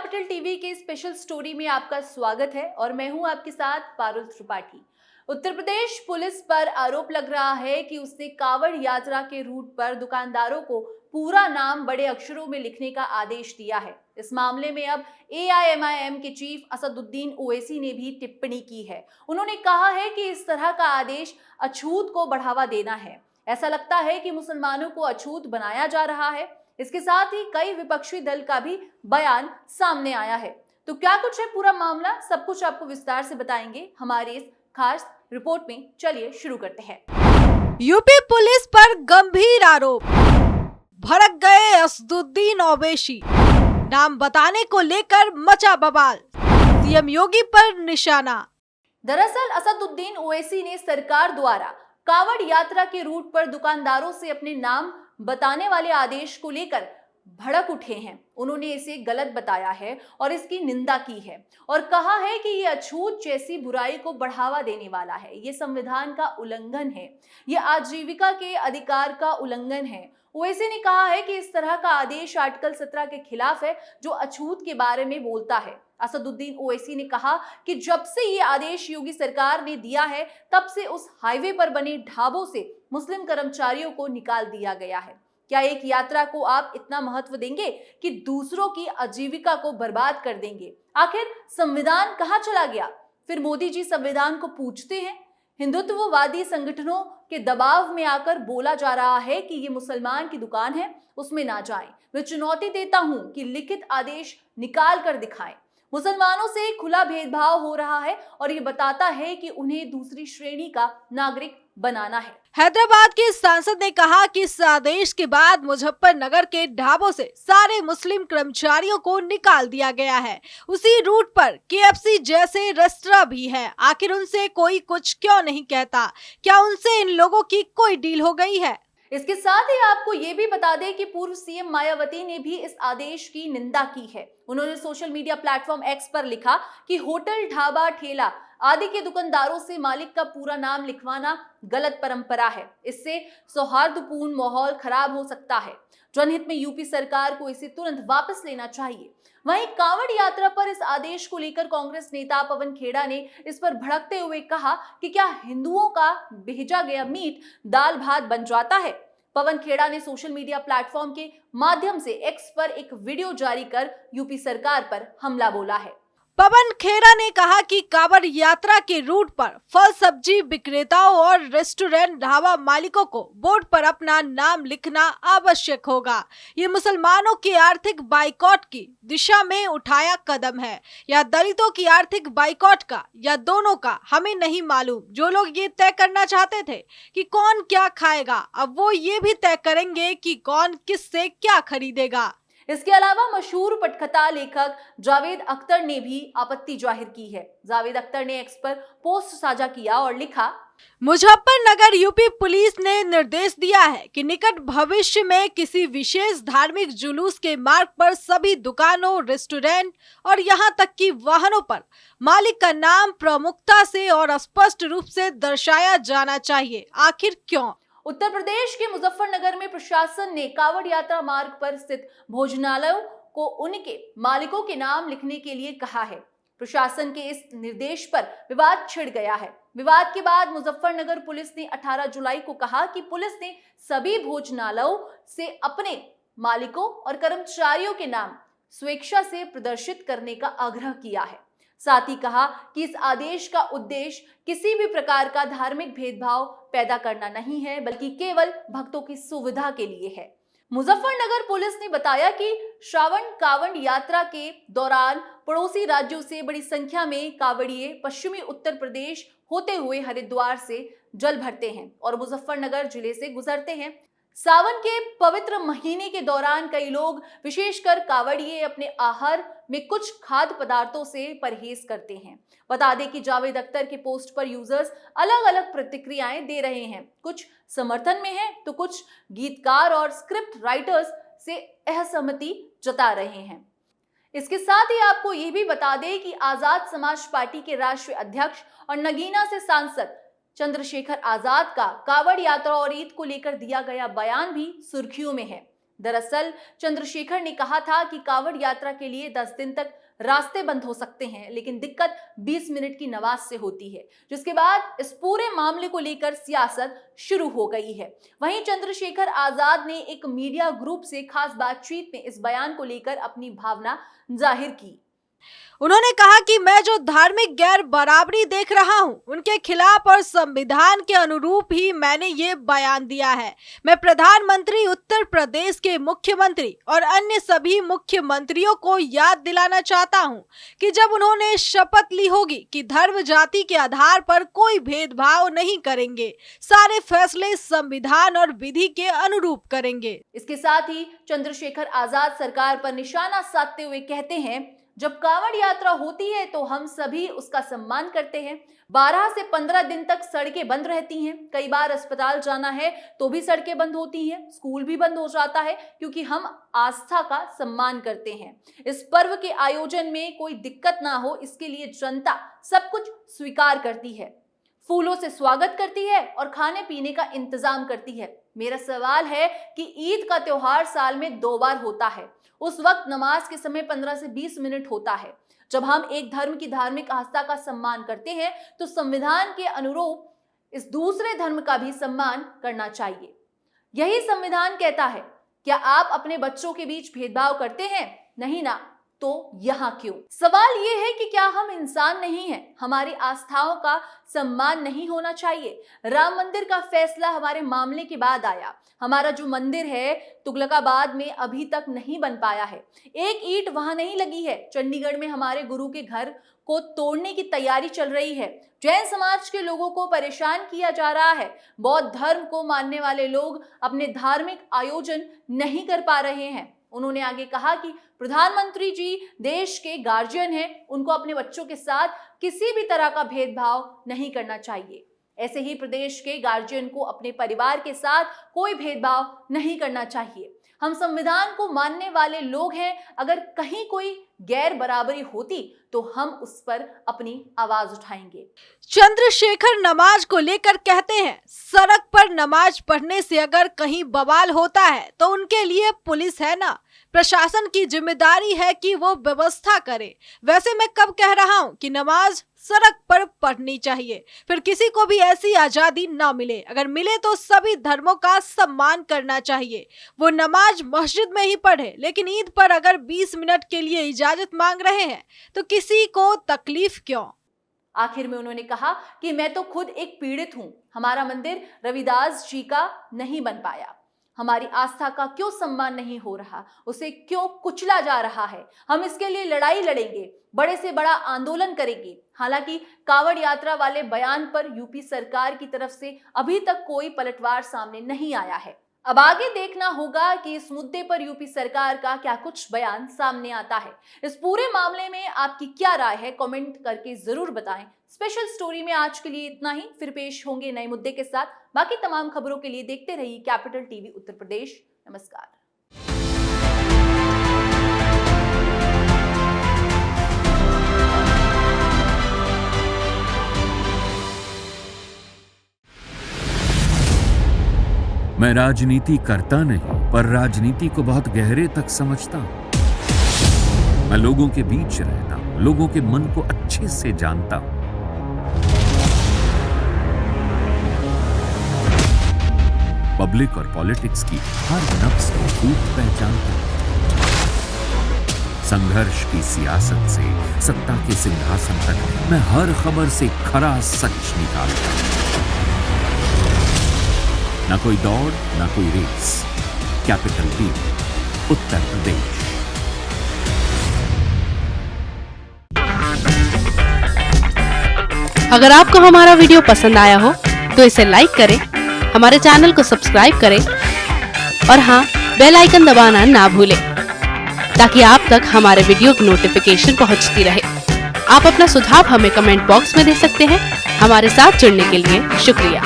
Capital TV के special story में आपका स्वागत है और मैं हूं आपके साथ पारुल त्रिपाठी। उत्तर प्रदेश पुलिस पर आरोप लग रहा है कि उसने कांवड़ यात्रा के रूट पर दुकानदारों को पूरा नाम बड़े अक्षरों में लिखने का आदेश दिया है। इस मामले में अब एआईएमआईएम के चीफ असदुद्दीन ओवैसी ने भी टिप्पणी की है। उन्होंने कहा है कि इस तरह का आदेश अछूत को बढ़ावा देना है। ऐसा लगता है कि मुसलमानों को अछूत बनाया जा रहा है। इसके साथ ही कई विपक्षी दल का भी बयान सामने आया है। तो क्या कुछ है पूरा मामला, सब कुछ आपको विस्तार से बताएंगे हमारे इस खास रिपोर्ट में। चलिए शुरू करते हैं। यूपी पुलिस पर गंभीर आरोप, भड़क गए असदुद्दीन ओवैसी, नाम बताने को लेकर मचा बवाल, सीएम योगी पर निशाना। दरअसल असदुद्दीन ओवैसी ने सरकार द्वारा कांवड़ यात्रा के रूट पर दुकानदारों से अपने नाम बताने वाले आदेश को लेकर भड़क उठे हैं। उन्होंने इसे गलत बताया है और इसकी निंदा की है और कहा है कि ये अछूत जैसी बुराई को बढ़ावा देने वाला है। ये संविधान का उल्लंघन है, ये आजीविका के अधिकार का उल्लंघन है। ओवैसी ने कहा है कि इस तरह का आदेश आर्टिकल 17 के खिलाफ है, जो अछूत के बारे में बोलता है। असदुद्दीन ओवैसी ने कहा कि जब से ये आदेश योगी सरकार ने दिया है, तब से उस हाईवे पर बने ढाबों से मुस्लिम कर्मचारियों को निकाल दिया गया है। क्या एक यात्रा को आप इतना महत्व देंगे कि दूसरों की आजीविका को बर्बाद कर देंगे? आखिर संविधान कहां चला गया? फिर मोदी जी संविधान को पूछते हैं। हिंदुत्ववादी संगठनों के दबाव में आकर बोला जा रहा है कि ये मुसलमान की दुकान है, उसमें ना जाएं। मैं चुनौती देता हूं कि लिखित आदेश निकाल कर दिखाएं। मुसलमानों से खुला भेदभाव हो रहा है और ये बताता है कि उन्हें दूसरी श्रेणी का नागरिक बनाना है। हैदराबाद के सांसद ने कहा कि इस आदेश के बाद मुजफ्फरनगर के ढाबों से सारे मुस्लिम कर्मचारियों को निकाल दिया गया है। उसी रूट पर केएफसी जैसे रेस्टोरेंट भी है। आखिर उनसे कोई कुछ क्यों नहीं कहता? क्या उनसे इन लोगों की कोई डील हो गई है? इसके साथ ही आपको ये भी बता दें कि पूर्व सीएम मायावती ने भी इस आदेश की निंदा की है। उन्होंने सोशल मीडिया प्लेटफॉर्म एक्स पर लिखा कि होटल, ढाबा, ठेला आदि के दुकानदारों से मालिक का पूरा नाम लिखवाना गलत परंपरा है। इससे सौहार्दपूर्ण माहौल खराब हो सकता है। जनहित में यूपी सरकार को इसे तुरंत वापस लेना चाहिए। वहीं कांवड़ यात्रा पर इस आदेश को लेकर कांग्रेस नेता पवन खेड़ा ने इस पर भड़कते हुए कहा कि क्या हिंदुओं का भेजा गया मीट दाल भात बन जाता है? पवन खेड़ा ने सोशल मीडिया प्लेटफॉर्म के माध्यम से एक्स पर एक वीडियो जारी कर यूपी सरकार पर हमला बोला है। पवन खेड़ा ने कहा कि कांवड़ यात्रा के रूट पर फल सब्जी विक्रेताओं और रेस्टोरेंट ढाबा मालिकों को बोर्ड पर अपना नाम लिखना आवश्यक होगा। ये मुसलमानों के आर्थिक बाइकॉट की दिशा में उठाया कदम है, या दलितों की आर्थिक बाइकॉट का, या दोनों का, हमें नहीं मालूम। जो लोग ये तय करना चाहते थे कि कौन क्या खाएगा, अब वो ये भी तय करेंगे कि कौन किससे क्या खरीदेगा। इसके अलावा मशहूर पटकथा लेखक जावेद अख्तर ने भी आपत्ति जाहिर की है। जावेद अख्तर ने एक्स पर पोस्ट साझा किया और लिखा, मुजफ्फरनगर यूपी पुलिस ने निर्देश दिया है कि निकट भविष्य में किसी विशेष धार्मिक जुलूस के मार्ग पर सभी दुकानों, रेस्टोरेंट और यहां तक कि वाहनों पर मालिक का नाम प्रमुखता से और स्पष्ट रूप से दर्शाया जाना चाहिए। आखिर क्यों? उत्तर प्रदेश के मुजफ्फरनगर में प्रशासन ने कांवड़ यात्रा मार्ग पर स्थित भोजनालयों को उनके मालिकों के नाम लिखने के लिए कहा है। प्रशासन के इस निर्देश पर विवाद छिड़ गया है। विवाद के बाद मुजफ्फरनगर पुलिस ने 18 जुलाई को कहा कि पुलिस ने सभी भोजनालयों से अपने मालिकों और कर्मचारियों के नाम स्वेच्छा से प्रदर्शित करने का आग्रह किया है। साथ ही कहा कि इस आदेश का उद्देश्य किसी भी प्रकार का धार्मिक भेदभाव पैदा करना नहीं है, बल्कि केवल भक्तों की सुविधा के लिए है। मुजफ्फरनगर पुलिस ने बताया कि श्रावण कांवड़ यात्रा के दौरान पड़ोसी राज्यों से बड़ी संख्या में कांवड़िए पश्चिमी उत्तर प्रदेश होते हुए हरिद्वार से जल भरते हैं और मुजफ्फरनगर जिले से गुजरते हैं। सावन के पवित्र महीने के दौरान कई लोग, विशेषकर कांवड़िए, अपने आहार में कुछ खाद्य पदार्थों से परहेज करते हैं। बता दें कि जावेद अख्तर के पोस्ट पर यूजर्स अलग अलग प्रतिक्रियाएं दे रहे हैं। कुछ समर्थन में हैं तो कुछ गीतकार और स्क्रिप्ट राइटर्स से असहमति जता रहे हैं। इसके साथ ही आपको ये भी बता दें कि आजाद समाज पार्टी के राष्ट्रीय अध्यक्ष और नगीना से सांसद चंद्रशेखर आजाद का कांवड़ यात्रा और ईद को लेकर दिया गया बयान भी सुर्खियों में है। दरअसल चंद्रशेखर ने कहा था कि कांवड़ यात्रा के लिए 10 दिन तक रास्ते बंद हो सकते हैं, लेकिन दिक्कत 20 मिनट की नमाज से होती है, जिसके बाद इस पूरे मामले को लेकर सियासत शुरू हो गई है। वहीं चंद्रशेखर आजाद ने एक मीडिया ग्रुप से खास बातचीत में इस बयान को लेकर अपनी भावना जाहिर की। उन्होंने कहा कि मैं जो धार्मिक गैर बराबरी देख रहा हूं, उनके खिलाफ और संविधान के अनुरूप ही मैंने ये बयान दिया है। मैं प्रधानमंत्री, उत्तर प्रदेश के मुख्यमंत्री और अन्य सभी मुख्यमंत्रियों को याद दिलाना चाहता हूं कि जब उन्होंने शपथ ली होगी कि धर्म जाति के आधार पर कोई भेदभाव नहीं करेंगे, सारे फैसले संविधान और विधि के अनुरूप करेंगे। इसके साथ ही चंद्रशेखर आजाद सरकार पर निशाना साधते हुए कहते हैं, जब कांवड़ यात्रा होती है तो हम सभी उसका सम्मान करते हैं। 12 से 15 दिन तक सड़कें बंद रहती हैं। कई बार अस्पताल जाना है तो भी सड़कें बंद होती हैं, स्कूल भी बंद हो जाता है, क्योंकि हम आस्था का सम्मान करते हैं। इस पर्व के आयोजन में कोई दिक्कत ना हो, इसके लिए जनता सब कुछ स्वीकार करती है, फूलों से स्वागत करती है और खाने पीने का इंतजाम करती है। मेरा सवाल है कि ईद का त्योहार साल में 2 बार होता है, उस वक्त नमाज के समय 15 से 20 मिनट होता है। जब हम एक धर्म की धार्मिक आस्था का सम्मान करते हैं तो संविधान के अनुरूप इस दूसरे धर्म का भी सम्मान करना चाहिए। यही संविधान कहता है। क्या आप अपने बच्चों के बीच भेदभाव करते हैं? नहीं ना, तो यहाँ क्यों? सवाल ये है कि क्या हम इंसान नहीं हैं? हमारी आस्थाओं का सम्मान नहीं होना चाहिए? राम मंदिर का फैसला हमारे मामले के बाद आया। हमारा जो मंदिर है तुगलकाबाद में अभी तक नहीं बन पाया है, एक ईंट वहां नहीं लगी है। चंडीगढ़ में हमारे गुरु के घर को तोड़ने की तैयारी चल रही है। जैन समाज के लोगों को परेशान किया जा रहा है। बौद्ध धर्म को मानने वाले लोग अपने धार्मिक आयोजन नहीं कर पा रहे हैं। उन्होंने आगे कहा कि प्रधानमंत्री जी देश के गार्जियन हैं, उनको अपने बच्चों के साथ किसी भी तरह का भेदभाव नहीं करना चाहिए। ऐसे ही प्रदेश के गार्जियन को अपने परिवार के साथ कोई भेदभाव नहीं करना चाहिए। हम संविधान को मानने वाले लोग हैं। अगर कहीं कोई गैर बराबरी होती तो हम उस पर अपनी आवाज उठाएंगे। चंद्रशेखर नमाज को लेकर कहते हैं, सड़क पर नमाज पढ़ने से अगर कहीं बवाल होता है तो उनके लिए पुलिस है ना, प्रशासन की जिम्मेदारी है कि वो व्यवस्था करे। वैसे मैं कब कह रहा हूँ कि नमाज सड़क पर पढ़नी चाहिए, फिर किसी को भी ऐसी आजादी ना मिले। अगर मिले तो सभी धर्मों का सम्मान करना चाहिए। वो नमाज मस्जिद में ही पढ़े, लेकिन ईद पर अगर 20 मिनट के लिए इजाजत मांग रहे हैं तो किसी को तकलीफ क्यों? आखिर में उन्होंने कहा कि मैं तो खुद एक पीड़ित हूं। हमारा मंदिर रविदास जी का नहीं बन पाया। हमारी आस्था का क्यों सम्मान नहीं हो रहा, उसे क्यों कुचला जा रहा है? हम इसके लिए लड़ाई लड़ेंगे, बड़े से बड़ा आंदोलन करेंगे। हालांकि कांवड़ यात्रा वाले बयान पर यूपी सरकार की तरफ से अभी तक कोई पलटवार सामने नहीं आया है। अब आगे देखना होगा कि इस मुद्दे पर यूपी सरकार का क्या कुछ बयान सामने आता है। इस पूरे मामले में आपकी क्या राय है, कमेंट करके जरूर बताएं। स्पेशल स्टोरी में आज के लिए इतना ही, फिर पेश होंगे नए मुद्दे के साथ। बाकी तमाम खबरों के लिए देखते रहिए कैपिटल टीवी उत्तर प्रदेश। नमस्कार। मैं राजनीति करता नहीं, पर राजनीति को बहुत गहरे तक समझता हूं। मैं लोगों के बीच रहता हूं, लोगों के मन को अच्छे से जानता हूं। पब्लिक और पॉलिटिक्स की हर नब्ज को खूब पहचानता हूं। संघर्ष की सियासत से सत्ता के सिंहासन तक मैं हर खबर से खरा सच निकालता हूं। ना कोई दौड़, ना कोई race. Capital TV Uttar Pradesh. अगर आपको हमारा वीडियो पसंद आया हो तो इसे लाइक करें, हमारे चैनल को सब्सक्राइब करें और हाँ, बेल आइकन दबाना ना भूलें ताकि आप तक हमारे वीडियो की नोटिफिकेशन पहुंचती रहे। आप अपना सुझाव हमें कमेंट बॉक्स में दे सकते हैं। हमारे साथ जुड़ने के लिए शुक्रिया।